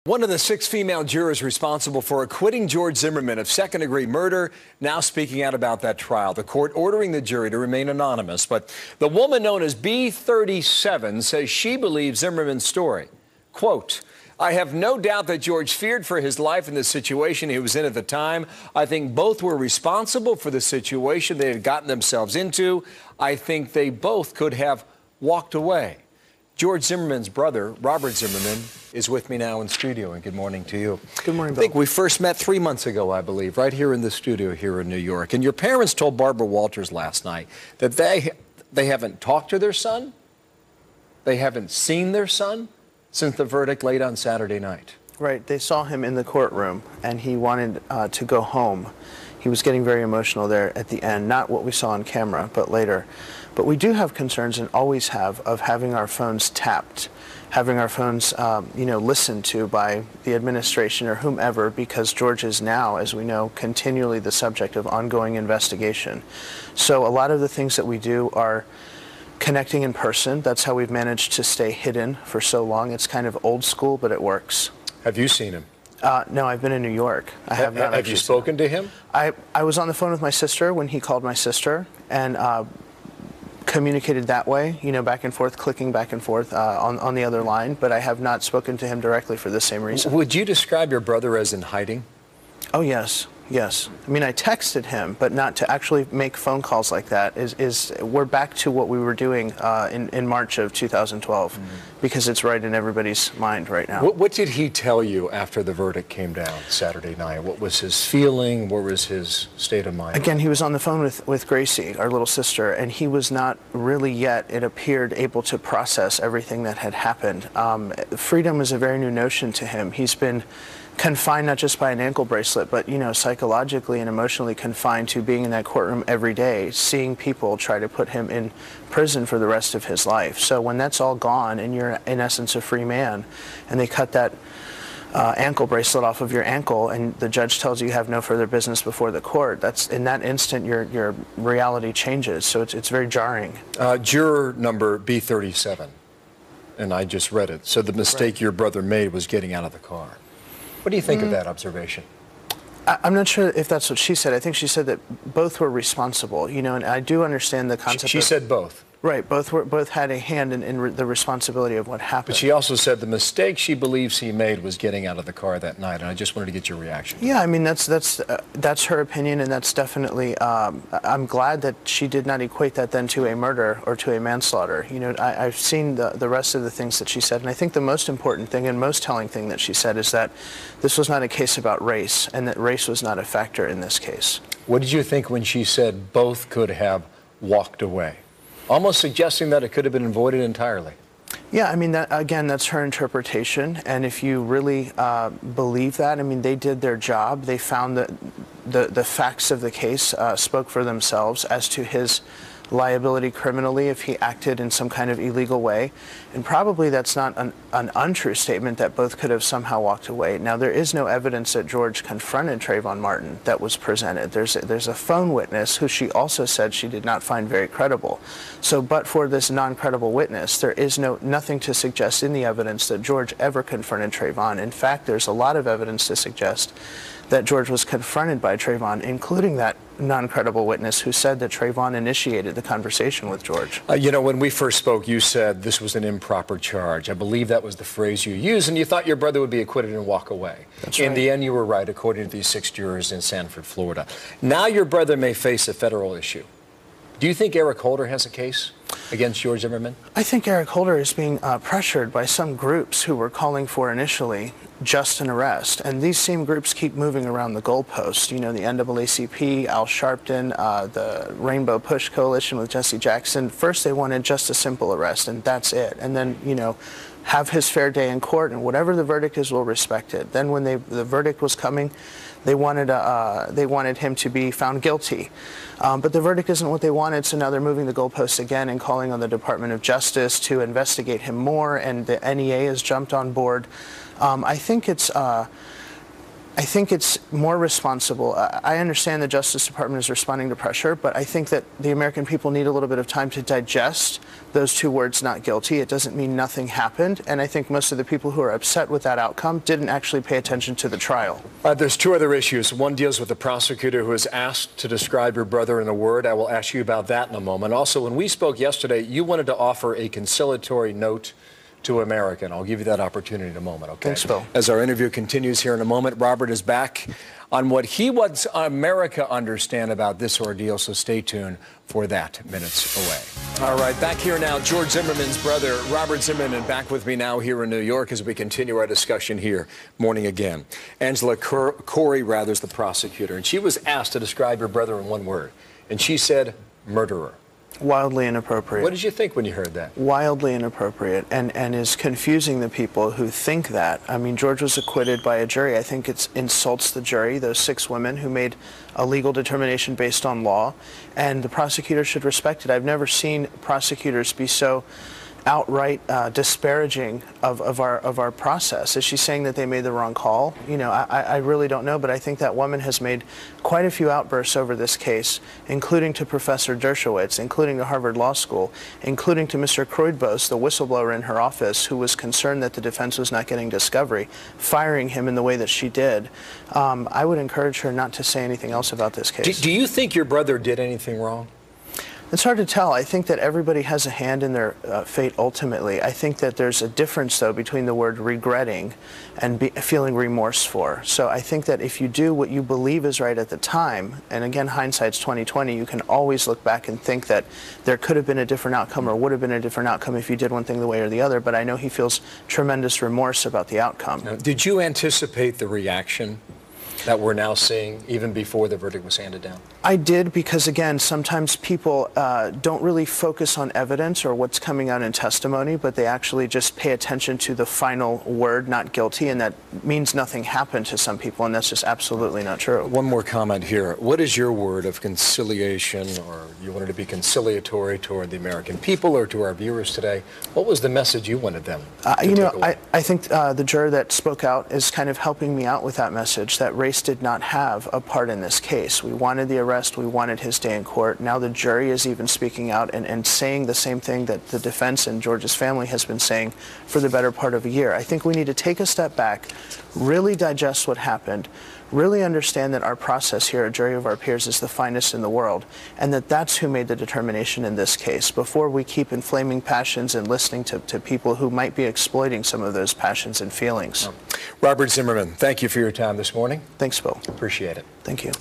One of the 6 female jurors responsible for acquitting George Zimmerman of second-degree murder now speaking out about that trial. The court ordering the jury to remain anonymous. But the woman known as B37 says she believes Zimmerman's story. Quote, "I have no doubt that George feared for his life in the situation he was in at the time. I think both were responsible for the situation they had gotten themselves into. I think they both could have walked away." George Zimmerman's brother, Robert Zimmerman, is with me now in studio, and good morning to you. Good morning, Bill. I think we first met 3 months ago, I believe, right here in the studio here in New York. And your parents told Barbara Walters last night that they haven't talked to their son, they haven't seen their son since the verdict late on Saturday night. Right. They saw him in the courtroom, and he wanted to go home. He was getting very emotional there at the end, not what we saw on camera, but later. But we do have concerns, and always have, of having our phones tapped, having our phones, listened to by the administration or whomever, because George is now, as we know, continually the subject of ongoing investigation. So a lot of the things that we do are connecting in person. That's how we've managed to stay hidden for so long. It's kind of old school, but it works. Have you seen him? No, I've been in New York. I have not. Have you spoken to him? I was on the phone with my sister when he called my sister, and communicated that way, back and forth, clicking back and forth on the other line, but I have not spoken to him directly for the same reason. Would you describe your brother as in hiding? Oh, yes. Yes. I mean, I texted him, but not to actually make phone calls like that we're back to what we were doing in March of 2012, because it's right in everybody's mind right now. What did he tell you after the verdict came down Saturday night? What was his feeling? What was his state of mind? Again, he was on the phone with Gracie, our little sister, and he was not really yet, it appeared, able to process everything that had happened. Freedom is a very new notion to him. He's been confined not just by an ankle bracelet, but psychologically and emotionally confined to being in that courtroom every day, seeing people try to put him in prison for the rest of his life. So when that's all gone and you're in essence a free man, and they cut that ankle bracelet off of your ankle, and the judge tells you have no further business before the court, that's in that instant your reality changes. So it's very jarring. Juror number B37, and I just read it. So the mistake your brother made was getting out of the car. What do you think of that observation? I'm not sure if that's what she said. I think she said that both were responsible, and I do understand the concept. She said both. Right, both had a hand in the responsibility of what happened. But she also said the mistake she believes he made was getting out of the car that night, and I just wanted to get your reaction. Yeah, I mean, that's her opinion, and that's definitely, I'm glad that she did not equate that then to a murder or to a manslaughter. I've seen the rest of the things that she said, and I think the most important thing and most telling thing that she said is that this was not a case about race, and that race was not a factor in this case. What did you think when she said both could have walked away? Almost suggesting that it could have been avoided entirely. Yeah, I mean, that's her interpretation, and if you really believe that, I mean, they did their job. They found that the facts of the case spoke for themselves as to his liability criminally if he acted in some kind of illegal way, and probably that's not an untrue statement that both could have somehow walked away. Now, there is no evidence that George confronted Trayvon Martin that was presented. There's a phone witness who she also said she did not find very credible. So, but for this non-credible witness, there is nothing to suggest in the evidence that George ever confronted Trayvon. In fact, there's a lot of evidence to suggest that George was confronted by Trayvon, including that non-credible witness who said that Trayvon initiated the conversation with George. When we first spoke, you said this was an improper charge. I believe that was the phrase you used, and you thought your brother would be acquitted and walk away. That's right. In the end, you were right, according to these 6 jurors in Sanford, Florida. Now your brother may face a federal issue. Do you think Eric Holder has a case against George Zimmerman? I think Eric Holder is being pressured by some groups who were calling for initially just an arrest. And these same groups keep moving around the goalpost. The NAACP, Al Sharpton, the Rainbow Push Coalition with Jesse Jackson. First they wanted just a simple arrest, and that's it. And then, have his fair day in court, and whatever the verdict is, we'll respect it. Then when the verdict was coming, they wanted him to be found guilty. But the verdict isn't what they wanted, so now they're moving the goalposts again and calling on the Department of Justice to investigate him more, and the NEA has jumped on board. I think it's I think it's more responsible. I understand the Justice Department is responding to pressure, but I think that the American people need a little bit of time to digest those two words, not guilty. It doesn't mean nothing happened, and I think most of the people who are upset with that outcome didn't actually pay attention to the trial. There's two other issues. One deals with the prosecutor who was asked to describe your brother in a word. I will ask you about that in a moment. Also, when we spoke yesterday, you wanted to offer a conciliatory note to America, and I'll give you that opportunity in a moment, okay? Thanks, Bill. As our interview continues here in a moment, Robert is back on what he wants America understand about this ordeal, so stay tuned for that minutes away. All right, back here now, George Zimmerman's brother, Robert Zimmerman, back with me now here in New York as we continue our discussion here. Morning again. Angela Corey, is the prosecutor, and she was asked to describe your brother in one word, and she said murderer. Wildly inappropriate. What did you think when you heard that? Wildly inappropriate, and is confusing the people who think that. I mean, George was acquitted by a jury. I think it insults the jury, those 6 women who made a legal determination based on law, and the prosecutor should respect it. I've never seen prosecutors be so outright disparaging of our process. Is she saying that they made the wrong call? You know, I really don't know, but I think that woman has made quite a few outbursts over this case, including to Professor Dershowitz, including to Harvard Law School, including to Mr. Kroidbos, the whistleblower in her office, who was concerned that the defense was not getting discovery, firing him in the way that she did. I would encourage her not to say anything else about this case. Do you think your brother did anything wrong? It's hard to tell. I think that everybody has a hand in their fate ultimately. I think that there's a difference, though, between the word regretting and feeling remorse for. So I think that if you do what you believe is right at the time, and again, hindsight's 20/20, you can always look back and think that there could have been a different outcome or would have been a different outcome if you did one thing the way or the other. But I know he feels tremendous remorse about the outcome. Now, did you anticipate the reaction that we're now seeing even before the verdict was handed down? I did, because again, sometimes people don't really focus on evidence or what's coming out in testimony, but they actually just pay attention to the final word, not guilty, and that means nothing happened to some people, and that's just absolutely not true. One more comment here. What is your word of conciliation, or you wanted to be conciliatory toward the American people or to our viewers today? What was the message you wanted them to you know, take away? I think the juror that spoke out is kind of helping me out with that message, that race did not have a part in this case. We wanted the arrest. We wanted his day in court. Now the jury is even speaking out and saying the same thing that the defense and George's family has been saying for the better part of a year. I think we need to take a step back, really digest what happened, really understand that our process here, a jury of our peers, is the finest in the world, and that that's who made the determination in this case, before we keep inflaming passions and listening to people who might be exploiting some of those passions and feelings. Robert Zimmerman, thank you for your time this morning. Thanks, Bill. Appreciate it. Thank you.